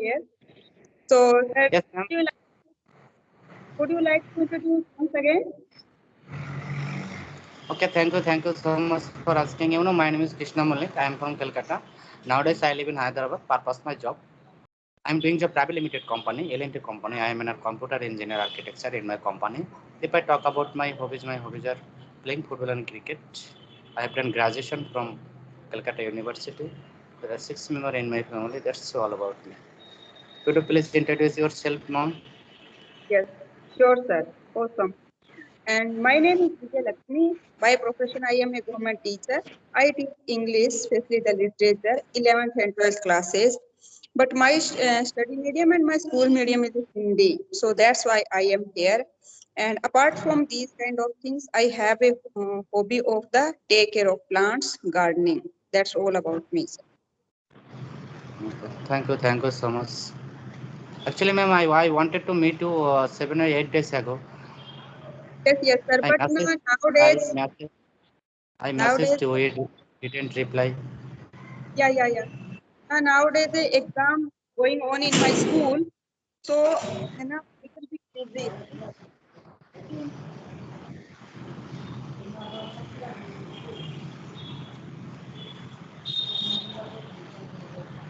here. So, Yes, ma'am. would you like to introduce once again? Okay, thank you so much for asking. My name is Krishna Malik. I am from Calcutta. Nowadays, I live in Hyderabad. Purpose my job. I am doing the private limited company, L&T company. I am a computer engineer architecture in my company. If I talk about my hobbies are playing football and cricket. I have done graduation from Calcutta University. There are 6 members in my family. That's all about me. Could you please introduce yourself, ma'am? Yes, sure, sir. Awesome. And my name is Vijay Lakshmi. By profession, I am a government teacher. I teach English, especially the literature, 11th and 12th classes. But my study medium and my school medium is Hindi. So that's why I am here. And apart from these kind of things, I have a hobby of the take care of plants, gardening. That's all about me, sir. Okay. Thank you so much. Actually, ma'am, I wanted to meet you 7 or 8 days ago. Yes, yes, sir. I But messaged, I nowadays, messaged, I nowadays, messaged you. You didn't reply. yeah. Nowadays, the exam going on in my school, so and a little bit busy.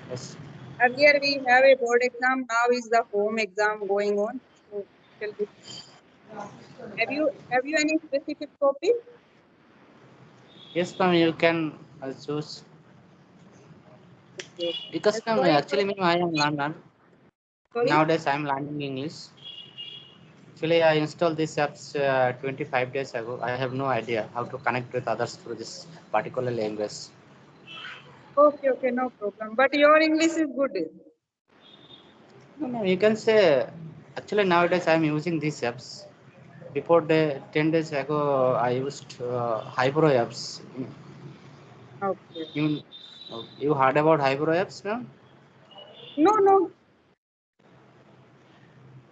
Yes. Earlier we have a board exam. Now is the home exam going on. So little bit. Have you any specific topic? Yes, ma'am. You can choose Okay. because, ma'am, Sorry, actually, ma'am, I am London. sorry. Nowadays, I am learning English. Actually, I installed this apps 25 days ago. I have no idea how to connect with others through this particular language. Okay, no problem. But your English is good. No, no, you can say. Actually, nowadays I am using these apps. Before the 10 days ago, I used Hybro apps. Okay. You you heard about Hybro apps, ma'am? No.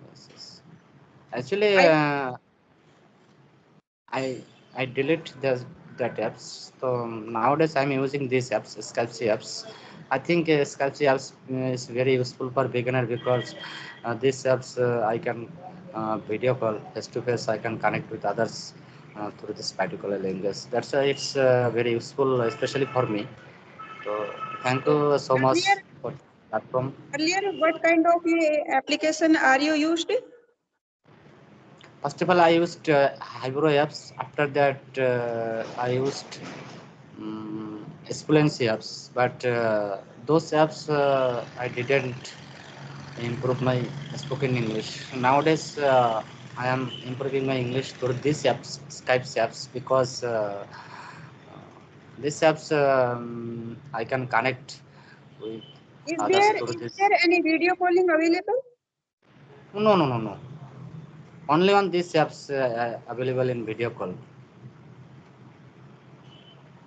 Yes, yes. Actually, I I I delete that apps. So nowadays I'm using these apps, Skype apps. I think Skype apps is very useful for beginner because these apps I can video call face to face. I can connect with others through this particular language. That's why it's very useful, especially for me. So thank so you so much earlier for the platform. earlier what kind of application are you used? First of all, I used Hybro apps. After that, I used Exponential apps. But those apps I didn't improve my spoken English. Nowadays, I am improving my English through these apps, Skype apps, because these apps I can connect with Is others there through is this. there any video calling available? No. Only on these apps available in video call.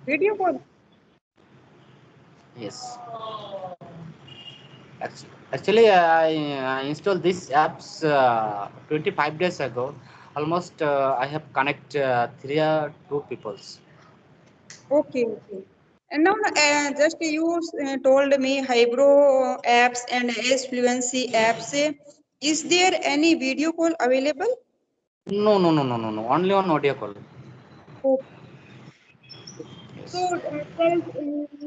Video call. Yes. Actually, I installed these apps 25 days ago. Almost I have connect 3 or 2 peoples. Okay. And now, just you told me Hybro apps and S Fluency apps. Is there any video call available? No. Only on audio call. Okay. So, Yes.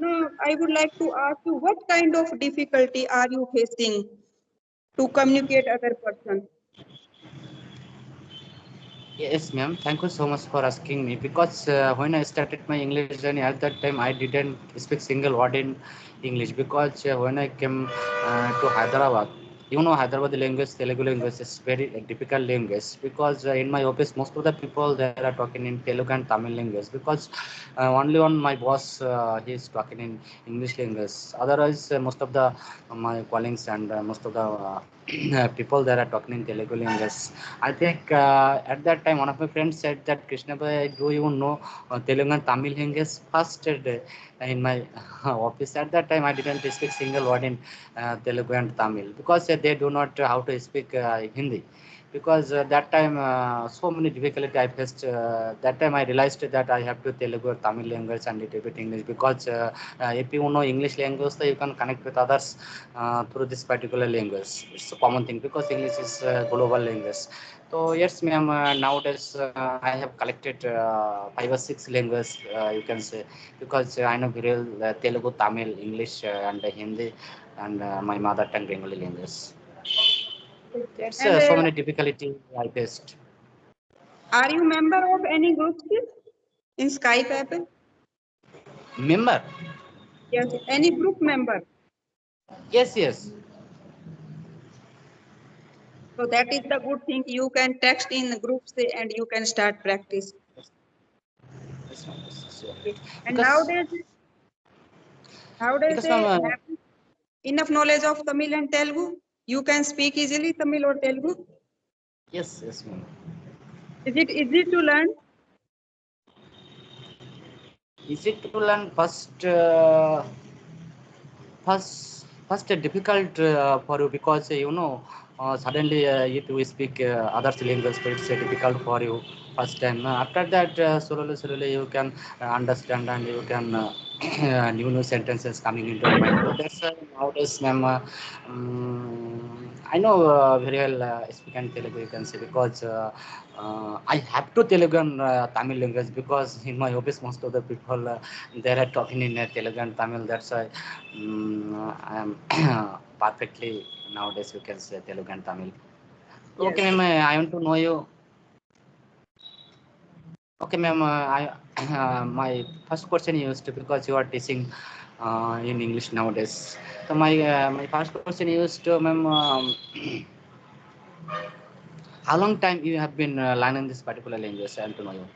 now I would like to ask you, what kind of difficulty are you facing to communicate other person? Yes, ma'am. Thank you so much for asking me. Because when I started my English journey, at that time I didn't speak single word in English. Because when I came to Hyderabad, Hyderabad language, Telugu language is very difficult language. Because in my office, most of the people there are talking in Telugu and Tamil language. Because only on my boss he is talking in English language. Otherwise, most of the my colleagues and most of the people there are talking in Telugu language. I think at that time one of my friends said that Krishna bhai, do you know Telugu and Tamil language? First in my office at that time I didn't speak single word in Telugu and Tamil because they do not how to speak Hindi. because that time so many difficulty I faced. That time I realized that I have to Telugu or Tamil language and little bit English because if you know English language, so you can connect with others through this particular language. It's a common thing because English is global language. So yes, ma'am. Nowadays, I have collected 5 or 6 languages, you can say, because I know very well Telugu, Tamil, English, and Hindi, and my mother tongue Bengali language. There's And so many difficulty I faced. are you member of any groups in Skype app? Member? Yes, any group member. Yes, yes. So that is the good thing. You can text in groups and you can start practice. Yes, ma'am. Yes, you are Okay. right. And nowadays Because they ma'am, have enough knowledge of Tamil and Telugu. You can speak easily Tamil or Telugu. yes, yes, ma'am. Is it easy to learn? Is it to learn first difficult for you because suddenly if we speak other language, so it's difficult for you first time. After that, slowly you can understand and you can new sentences coming into your mind. So that's nowadays, ma'am. I know very well speaking Telugu, you can say, because I have to Telugu and Tamil language because in my office most of the people they are talking in Telugu and Tamil. That's why I am perfectly nowadays you can say Telugu and Tamil. Okay, Yes. ma'am, I want to know you. Okay, ma'am, I my first question is because you are teaching in English nowadays. So my first question is to ma'am, how long time you have been learning this particular language? I want to know you.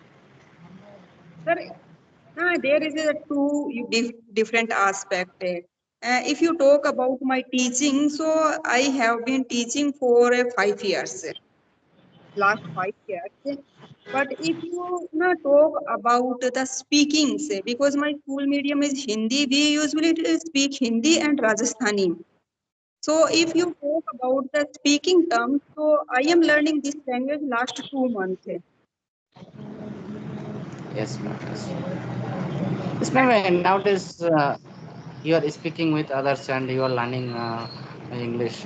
Sir, there is a different aspect. If you talk about my teaching, so I have been teaching for 5 years, last 5 years. But if you talk about the speakings, because my school medium is Hindi, we usually speak Hindi and Rajasthani. So if you talk about the speaking terms, so I am learning this language last 2 months. Yes, ma'am. Yes, ma'am. Nowadays you are speaking with others and you are learning English.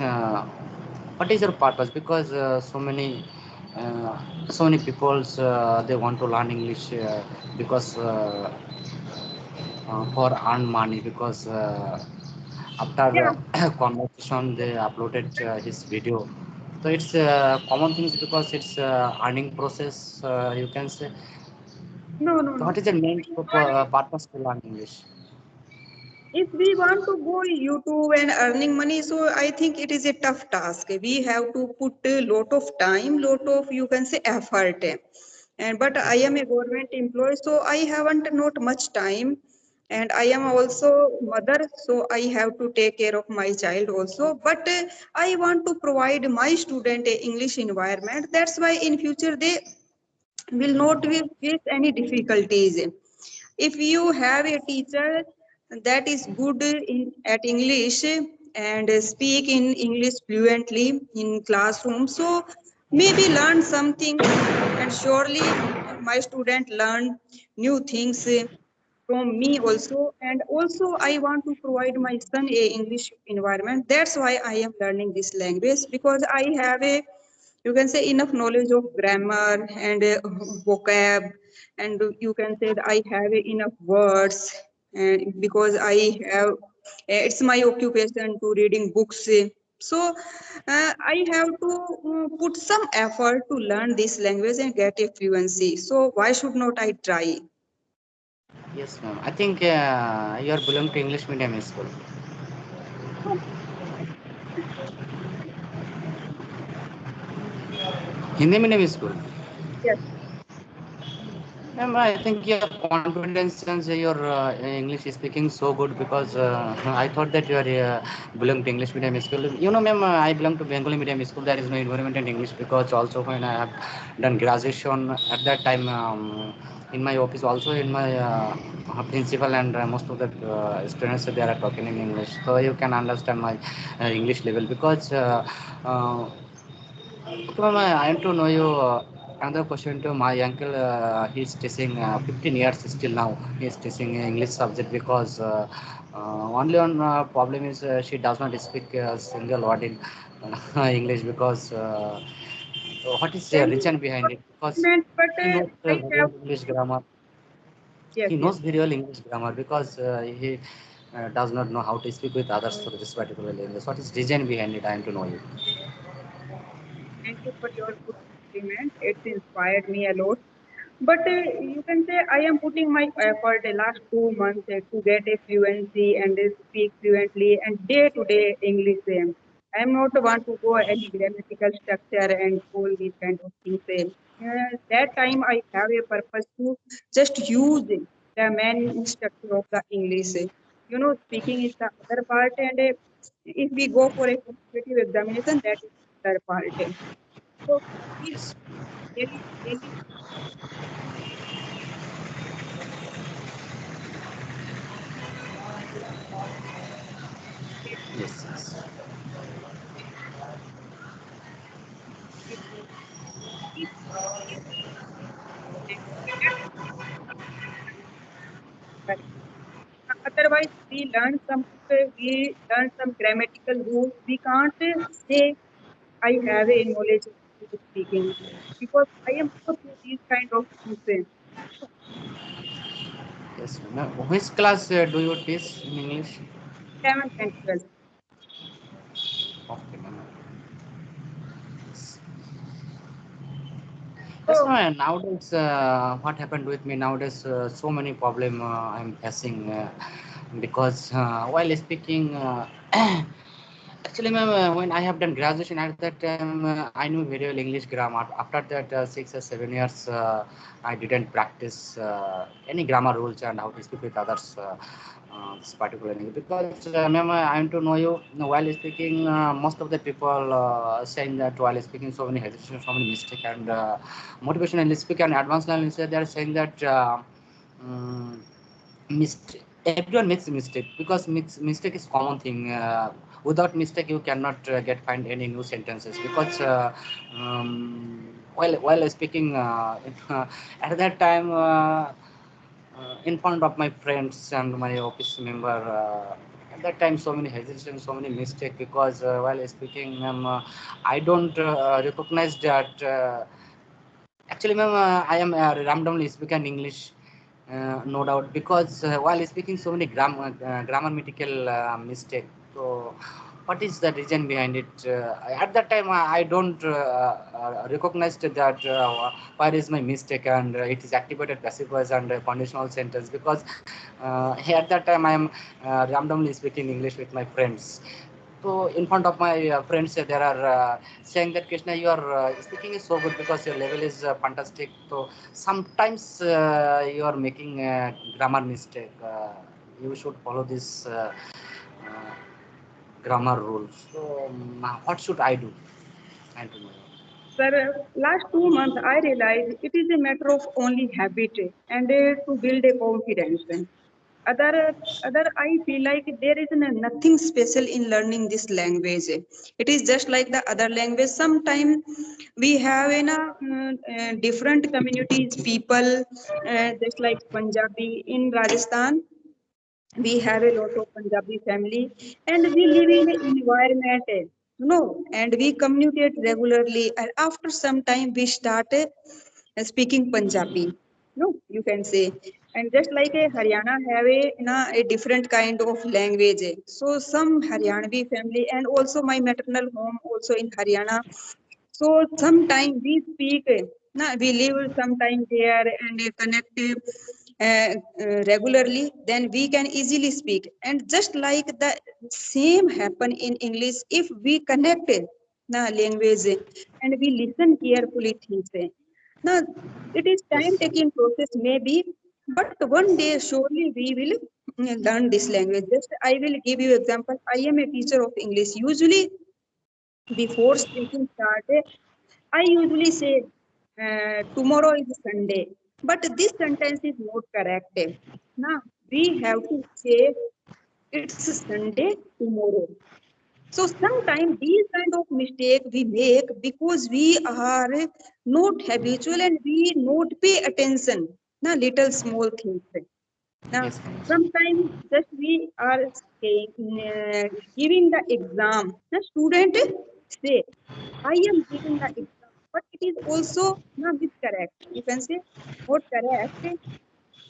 What is your purpose? Because so many people's they want to learn English because for earn money because after Yeah, conversation they uploaded his video. So it's common things because it's earning process. You can say. no, no, So no. what is the main purpose to learn English? If we want to go YouTube and earning money, so I think it is a tough task. We have to put a lot of time, lot of you can say effort. And but I am a government employee, so I haven't not much time. And I am also mother, so I have to take care of my child also. But I want to provide my student a English environment. That's why in future they will not face any difficulties. If you have a teacher that is good at English and speak in English fluently in classroom, so maybe learn something, and surely my student learn new things from me also. And also I want to provide my son a English environment. That's why I am learning this language, because I have a you can say enough knowledge of grammar and vocab, and you can say that I have enough words, because I have it's my occupation to reading books. So I have to put some effort to learn this language and get a fluency, so why should not I try? Yes, ma'am. I think you are belong to English medium school. Hindi medium school. Yes. Ma'am, I think your confidence and your English is speaking so good because I thought that you are belong to English medium school. You know, ma'am, I belong to Bengali medium school. There is no environment in English because also when I have done graduation at that time in my office, also in my principal and most of the students they are talking in English, so you can understand my English level because. Okay, ma'am, I want to know you another question to my uncle. He's teaching 15 years still now. He's teaching English subject because only one problem is she does not speak a single word in English because what is the Thank you reason for behind it? Because compliment, but he knows I very have well English grammar. yes, He yes. knows very well English grammar because he does not know how to speak with others through this particular English. What is reason behind it? I want to know you. Thank you for your good compliment. It's inspired me a lot. But you can say I am putting my effort the last 2 months to get a fluency and speak fluently and day to day English. I am not want to go any grammatical structure and all these kind of things. That time I have a purpose to just use the main structure of the English. You know, speaking is the other part, and if we go for a competitive examination, that is the other part. So we Yes. really, really Yes. Yes. otherwise we learn some grammatical rules. We can't say I have a knowledge of English speaking because I am not to these kind of things. Yes. Ma'am. Which class do you teach in English? 11th and 12th. Okay, ma'am. Yes. Yes, So ma'am. Nowadays, what happened with me nowadays? So many problem I'm facing because while speaking. Actually, ma'am, when I have done graduation at that time, I knew very well English grammar. After that, 6 or 7 years, I didn't practice any grammar rules and how to speak with others. This particular English because, ma'am, I want to know you while speaking. Most of the people saying that while speaking, so many hesitation, so many mistake, and motivational speak and advanced learning. They are saying that. Everyone makes a mistake because mistake is common thing. Without mistake you cannot get find any new sentences because while speaking at that time in front of my friends and my office member at that time so many hesitation so many mistake because while speaking I don't recognize that actually, ma'am, I am randomly speaking English, no doubt, because while speaking so many grammatical mistake. So, what is the reason behind it? At that time, I don't recognize that where is my mistake and it is activated passive voice and conditional sentence because at that time I am randomly speaking English with my friends. So in front of my friends, there are saying that Krishna, your speaking is so good because your level is fantastic. So sometimes you are making a grammar mistake. You should follow this grammar rules. So what should I do? I don't know. sir, last 2 months I realized it is a matter of only habit and to build a confidence. Other, other, I feel like there is nothing special in learning this language. It is just like the other language. Sometimes we have in a different communities, people, just like Punjabi in Rajasthan. We have a lot of Punjabi family, and we live in an environment, and we communicate regularly. And after some time, we start speaking Punjabi. No, you can say, and just like a Haryana have a different kind of language. So some Haryanvi family, and also my maternal home also in Haryana. So sometime we speak, we live sometime there and connect regularly, then we can easily speak. And just like the same happen in English, if we connect language and we listen carefully things. Now, it is time Yes. taking process maybe, but one day surely we will learn this language. Just I will give you example. I am a teacher of English. Usually before speaking start, I usually say tomorrow is Sunday, but this sentence is not correct. Now we have to say it's Sunday tomorrow. So sometimes these kind of mistake we make because we are not habitual and we not pay attention. Na little small things. Now Yes, ma'am. sometimes just we are saying, giving the exam. The student say, I am giving the exam, but it is also not correct. You can say not correct.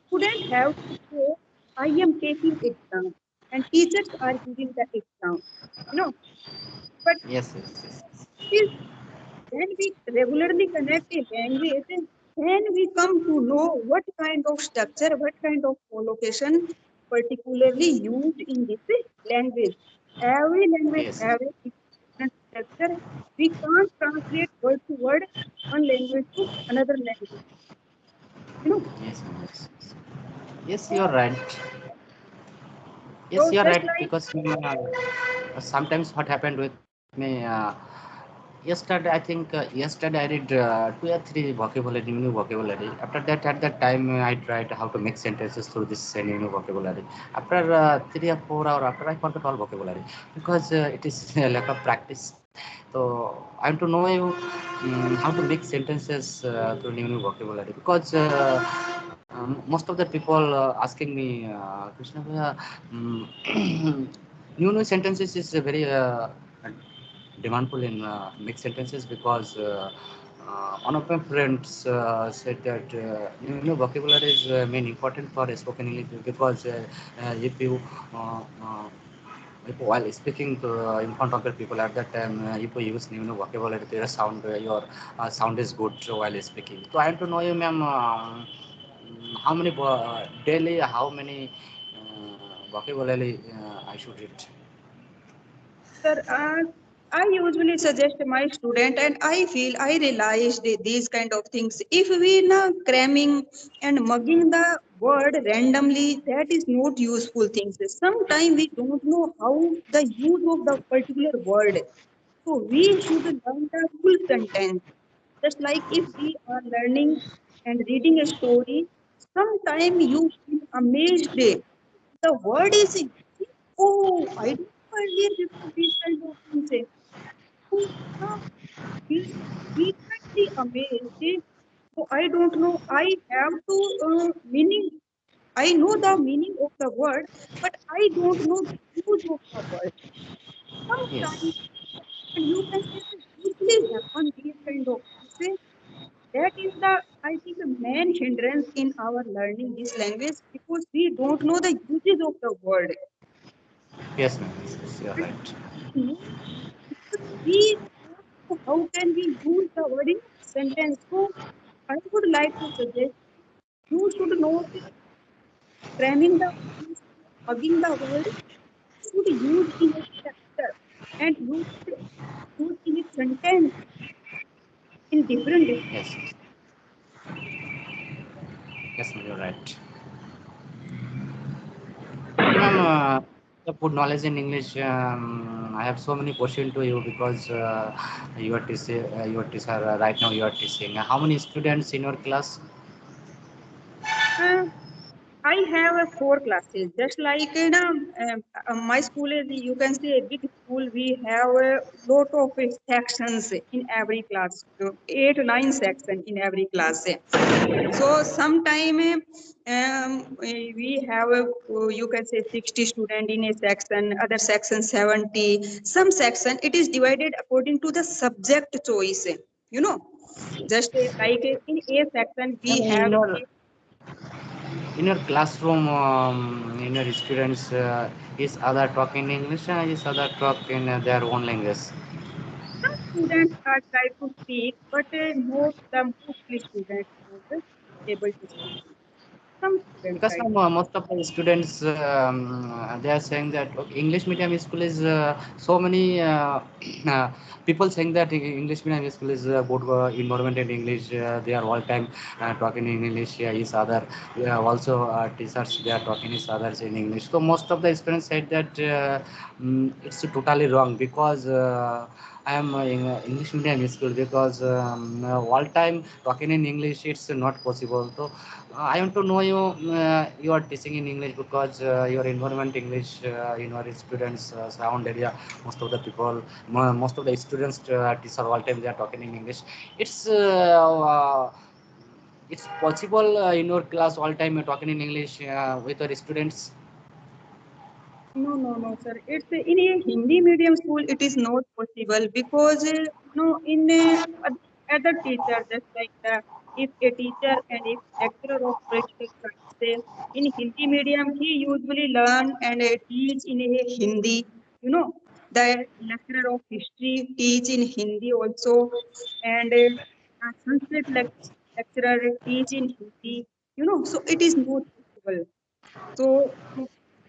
Student have to say, I am taking exam, and teachers are giving the exam. You know, but Yes, yes, yes, yes. is when we regularly connect a language, then we come to know what kind of structure, what kind of collocation particularly used in this language. Every language Yes, have a different structure. We can't translate word to word one language to another language. You know, yes, ma'am. Yes, yes. Yes, so, you're right. Yes, so you're just right like because sometimes what happened with me yesterday, I think yesterday I read two or three vocabulary, new vocabulary. After that, at that time, I tried how to make sentences through this new vocabulary. After 3 or 4 hours after, I forgot all vocabulary because it is a lack of practice. So I want to know you how to make sentences through new vocabulary because most of the people asking me, Krishna, Bhaiya, new sentences is very demandful in mixed sentences because one of my friends said that new vocabulary is main important for spoken English because if you uh, uh, if while speaking to, in front of the people at that time, if you use new vocabulary, your sound your sound is good while speaking. So I want to know you, ma'am, how many daily, how many vocabulary I should read? sir, I usually suggest my student, and I feel I realized these kind of things. If we na cramming and mugging the word randomly, that is not useful things. Sometimes we don't know how the use of the particular word. So we should learn the full sentence. Just like if we are learning and reading a story, sometime you feel amazed. The word is, oh, I didn't know earlier before these kind of things. So now we frequently amazed. So I don't know. I have to meaning. I know the meaning of the word, but I don't know the use of the word. Sometimes, Yes. and you can say that usually happen these kind of things. That is the, I think, the main hindrance in our learning this language because we don't know the uses of the word. Yes, ma'am. Yes, yes, you're And right. no, because we don't know how can we use the word in a sentence. So I would like to suggest you should know framing the word, hugging the word, should use in a structure and you should use in a sentence in different. Yes, yes, yes, ma'am, you're right. So, ma'am, the good knowledge in English. I have so many questions to you because you are teacher right now. You are teaching. How many students in your class? Uh, I have four classes. Just like my school is, you can say, a big school. We have a lot of sections in every class, 8 9 sections in every class. So sometime we have you can say 60 student in a section, other section 70. Some section it is divided according to the subject choice. You know, just like in a section we Ma'am, have in your classroom, in your students, is other talk in English and is other talk in their own language? some students are try to speak, but not the mostly students not able to speak. Some students Because try. most of the students they are saying that okay, English medium school is so many uh, people saying that English medium school is good environment in English. They are all time talking in English. Is other also teachers they are talking is others in English. So most of the students said that it's totally wrong because. I am in English medium school because all time talking in English it's not possible. So I want to know you. You are teaching in English because your environment English in your students surround area. Most of the people, most of the students teacher all time they are talking in English. It's it's possible in your class all time you're talking in English with your students. No, no, no, sir. It's in a Hindi medium school. It is not possible because in other teacher, just like if a teacher and if lecturer of political science in Hindi medium, he usually learn and teach in a Hindi. You know, the lecturer of history teach in Hindi also, and Sanskrit lecturer teach in Hindi. So it is not possible. So,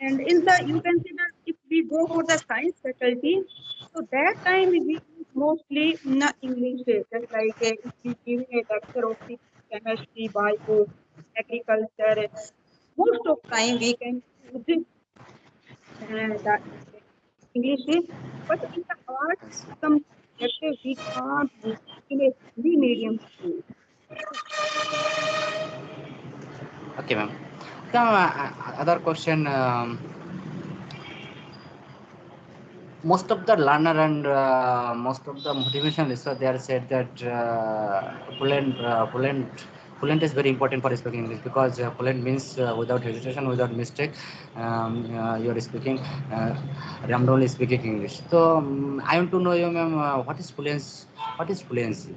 and in the, you can see that if we go for the science faculty, so that time we use mostly English, just like if we giving a lecture of the chemistry, bio, agriculture, most of time we can use the English, but in the art, some subject we can't use in a Hindi medium school. Okay, ma'am. The other question. Most of the learner and most of the motivation research they are said that fluent is very important for speaking English because fluent means without hesitation, without mistake, you are speaking randomly speaking English. So I want to know you, ma'am, what is fluency? What is fluency?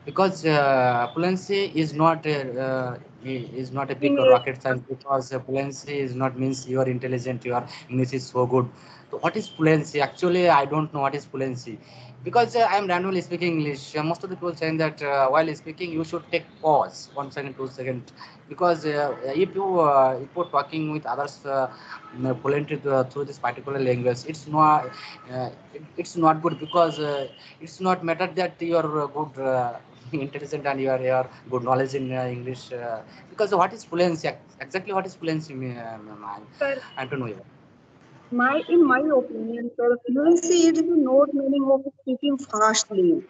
Because fluency is not a In big a, rocket science because fluency is not means you are intelligent, your English is so good. So what is fluency? Actually, I don't know what is fluency because I am randomly speaking English. Most of the people saying that while speaking you should take pause 1 second, 2 second, because if you're talking with others fluently through this particular language, it's not good because it's not matter that you are good intelligent and you are good knowledge in English because what is fluency exactly what is fluency I don't know. in my opinion, sir, fluency is the not meaning of speaking fastly.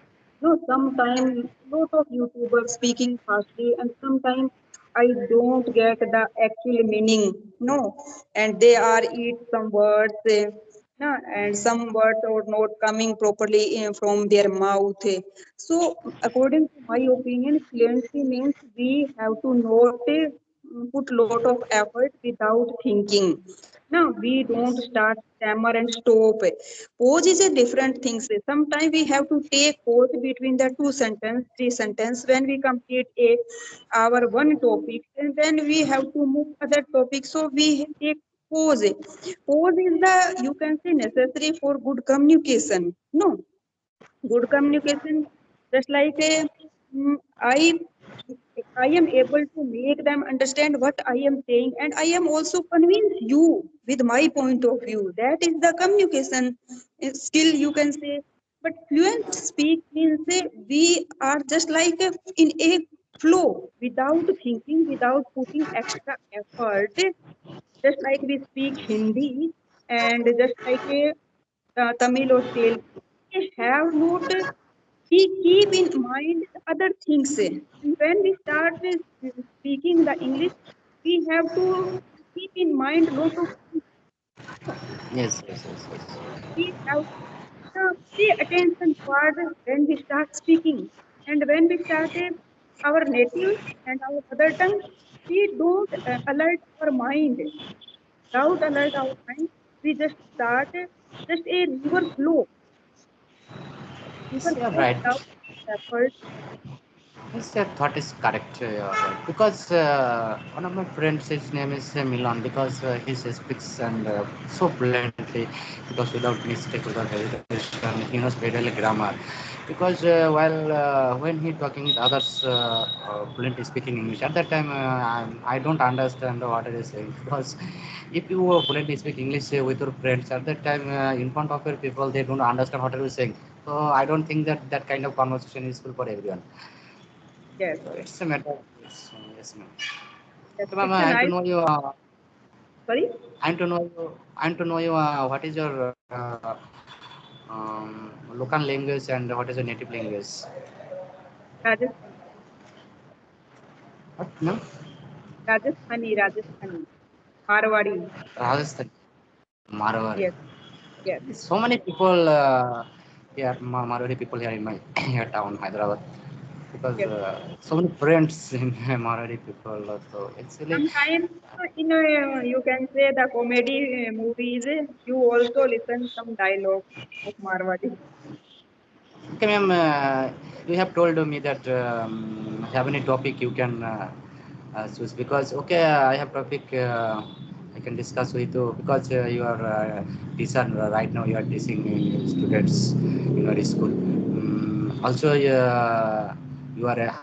No, sometimes lot of YouTubers speaking fastly, and sometimes I don't get the actual meaning. No, and they are eat some words, no, and some words are not coming properly from their mouth. So, according to my opinion, fluency means we have to not put lot of effort without thinking. No, we don't Yes. start stammer and stop. Pause is a different thing. Sometimes we have to take pause between the two sentence, three sentence when we complete our one topic, and then we have to move other topic. So we take pause. Pause is the, you can say, necessary for good communication. No, good communication, just like I I am able to make them understand what I am saying, and I am also convince you with my point of view. That is the communication skill, you can say. But fluent speak means we are just like in a flow without thinking, without putting extra effort. Just like we speak Hindi and just like a Tamil or Telugu, we have not we keep in mind the other things. And when we start speaking the English, we have to keep in mind lot of things. Yes, yes, yes, yes. We have to pay attention toward when we start speaking. And when we start our native and our mother tongue, we don't alert our mind. Without alert our mind, we just start just a river flow. River Yes, you're flow right. without effort. Yes, your thought is correct. Because one of my friends, his name is Milan, because he speaks and so fluently, because without mistake, without hesitation, he knows very well grammar. Because when he talking with others, fluently speaking English, at that time I don't understand what he is saying. Because if you fluently speak English with your friends, at that time in front of your people, they don't understand what you are saying. So I don't think that that kind of conversation is useful for everyone. Yes, So yes. it's a matter. Yes, yes, ma'am. Yes, So, ma'am, it's a I want to nice. know you. Sorry. I want to know you. I want to know you. What is your local language and what is the native language? Rajasthani. What? No? Rajasthani. Marwadi. Rajasthan, Marwari. Yes, yes. So many people here, Marwari people here in my here town, Hyderabad, because Yes. so many friends in Marwari people. So actually, Sometimes you can say the comedy movies, you also listen some dialogue of Marwadi. okay, ma'am, you have told me that have any topic you can choose because okay, I have topic I can discuss with you because you are teacher right now. You are teaching students in your school. Also, you are a